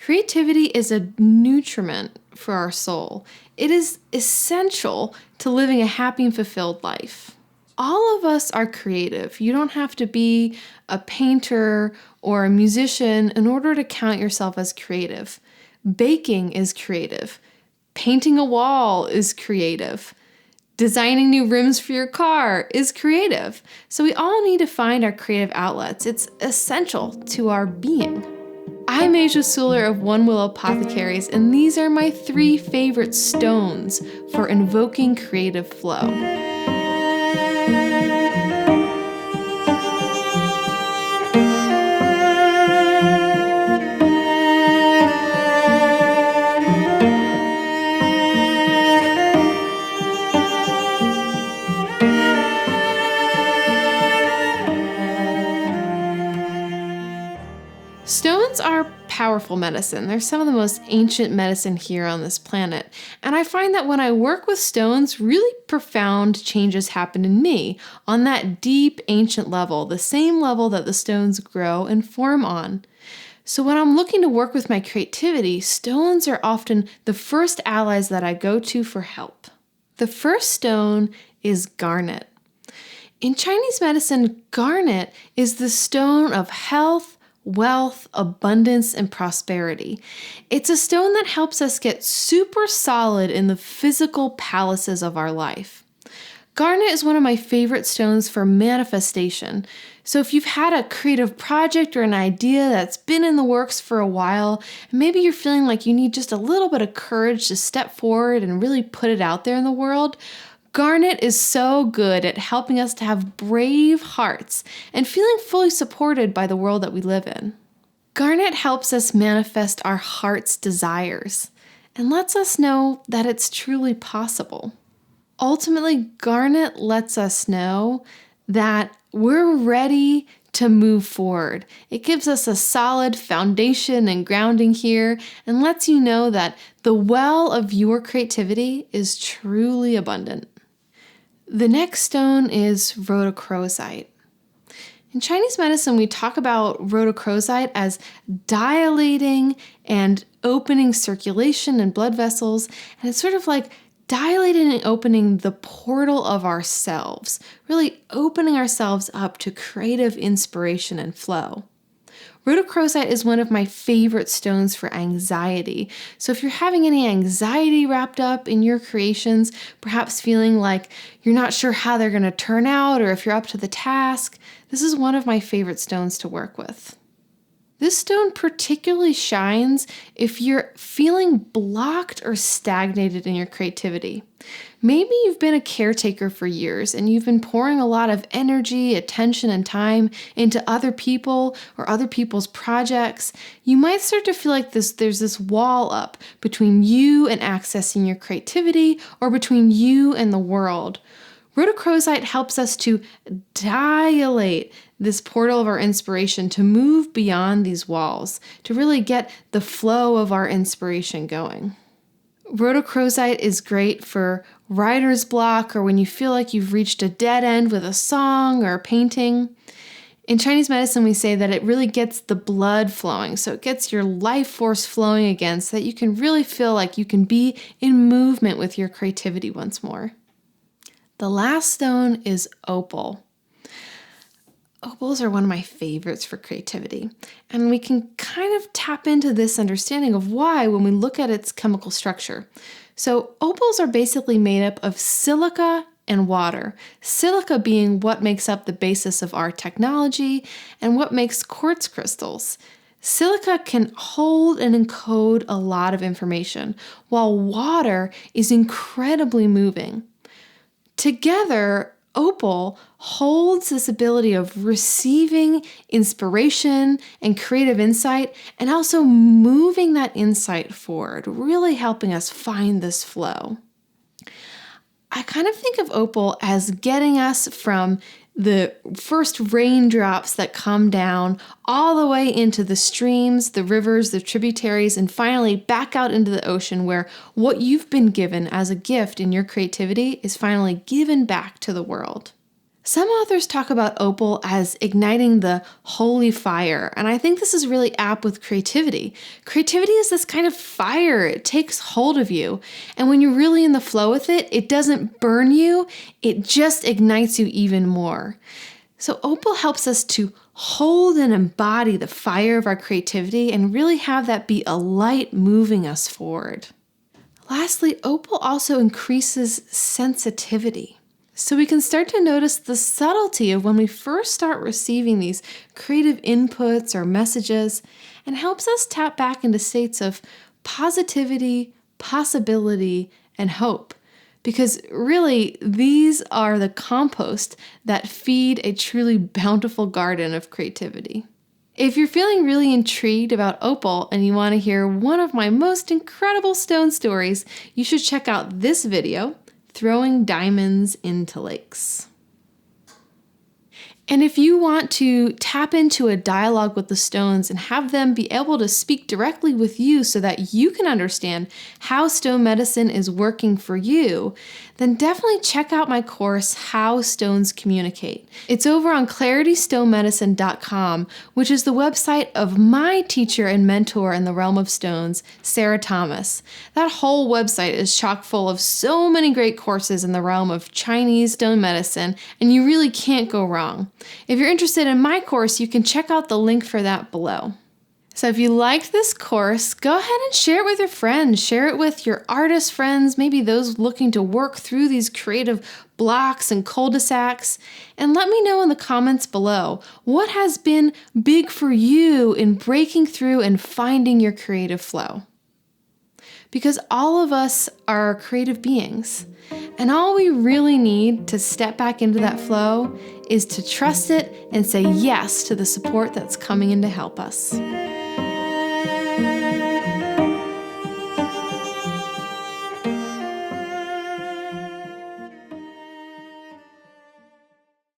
Creativity is a nutriment for our soul. It is essential to living a happy and fulfilled life. All of us are creative. You don't have to be a painter or a musician in order to count yourself as creative. Baking is creative. Painting a wall is creative. Designing new rims for your car is creative. So we all need to find our creative outlets. It's essential to our being. I'm Asia Suler of One Willow Apothecaries, and these are my 3 favorite stones for invoking creative flow. Stones are powerful medicine. They're some of the most ancient medicine here on this planet. And I find that when I work with stones, really profound changes happen in me on that deep ancient level, the same level that the stones grow and form on. So when I'm looking to work with my creativity, stones are often the first allies that I go to for help. The first stone is garnet. In Chinese medicine, garnet is the stone of health, wealth, abundance, and prosperity. It's a stone that helps us get super solid in the physical palaces of our life. Garnet is one of my favorite stones for manifestation. So if you've had a creative project or an idea that's been in the works for a while, and maybe you're feeling like you need just a little bit of courage to step forward and really put it out there in the world, garnet is so good at helping us to have brave hearts and feeling fully supported by the world that we live in. Garnet helps us manifest our heart's desires and lets us know that it's truly possible. Ultimately, garnet lets us know that we're ready to move forward. It gives us a solid foundation and grounding here and lets you know that the well of your creativity is truly abundant. The next stone is rhodochrosite. In Chinese medicine, we talk about rhodochrosite as dilating and opening circulation and blood vessels, and it's sort of like dilating and opening the portal of ourselves, really opening ourselves up to creative inspiration and flow. Rhodochrosite is one of my favorite stones for anxiety. So if you're having any anxiety wrapped up in your creations, perhaps feeling like you're not sure how they're going to turn out or if you're up to the task, this is one of my favorite stones to work with. This stone particularly shines if you're feeling blocked or stagnated in your creativity. Maybe you've been a caretaker for years and you've been pouring a lot of energy, attention, and time into other people or other people's projects. You might start to feel like there's this wall up between you and accessing your creativity or between you and the world. Rhodochrosite helps us to dilate this portal of our inspiration to move beyond these walls, to really get the flow of our inspiration going. Rhodochrosite is great for writer's block or when you feel like you've reached a dead end with a song or a painting. In Chinese medicine, we say that it really gets the blood flowing, so it gets your life force flowing again so that you can really feel like you can be in movement with your creativity once more. The last stone is opal. Opals are one of my favorites for creativity, and we can kind of tap into this understanding of why when we look at its chemical structure. So opals are basically made up of silica and water, silica being what makes up the basis of our technology and what makes quartz crystals. Silica can hold and encode a lot of information, while water is incredibly moving. Together, opal holds this ability of receiving inspiration and creative insight and also moving that insight forward, really helping us find this flow. I kind of think of opal as getting us from the first raindrops that come down all the way into the streams, the rivers, the tributaries, and finally back out into the ocean where what you've been given as a gift in your creativity is finally given back to the world. Some authors talk about opal as igniting the holy fire, and I think this is really apt with creativity. Creativity is this kind of fire. It takes hold of you, and when you're really in the flow with it, it doesn't burn you, it just ignites you even more. So opal helps us to hold and embody the fire of our creativity and really have that be a light moving us forward. Lastly, opal also increases sensitivity. So we can start to notice the subtlety of when we first start receiving these creative inputs or messages, and helps us tap back into states of positivity, possibility, and hope. Because really, these are the compost that feed a truly bountiful garden of creativity. If you're feeling really intrigued about opal and you want to hear one of my most incredible stone stories, you should check out this video, Throwing Diamonds into Lakes. And if you want to tap into a dialogue with the stones and have them be able to speak directly with you so that you can understand how stone medicine is working for you, then definitely check out my course, How Stones Communicate. It's over on claritystonemedicine.com, which is the website of my teacher and mentor in the realm of stones, Sarah Thomas. That whole website is chock full of so many great courses in the realm of Chinese stone medicine, and you really can't go wrong. If you're interested in my course, you can check out the link for that below. So if you liked this course, go ahead and share it with your friends. Share it with your artist friends, maybe those looking to work through these creative blocks and cul-de-sacs. And let me know in the comments below, what has been big for you in breaking through and finding your creative flow? Because all of us are creative beings. And all we really need to step back into that flow is to trust it and say yes to the support that's coming in to help us.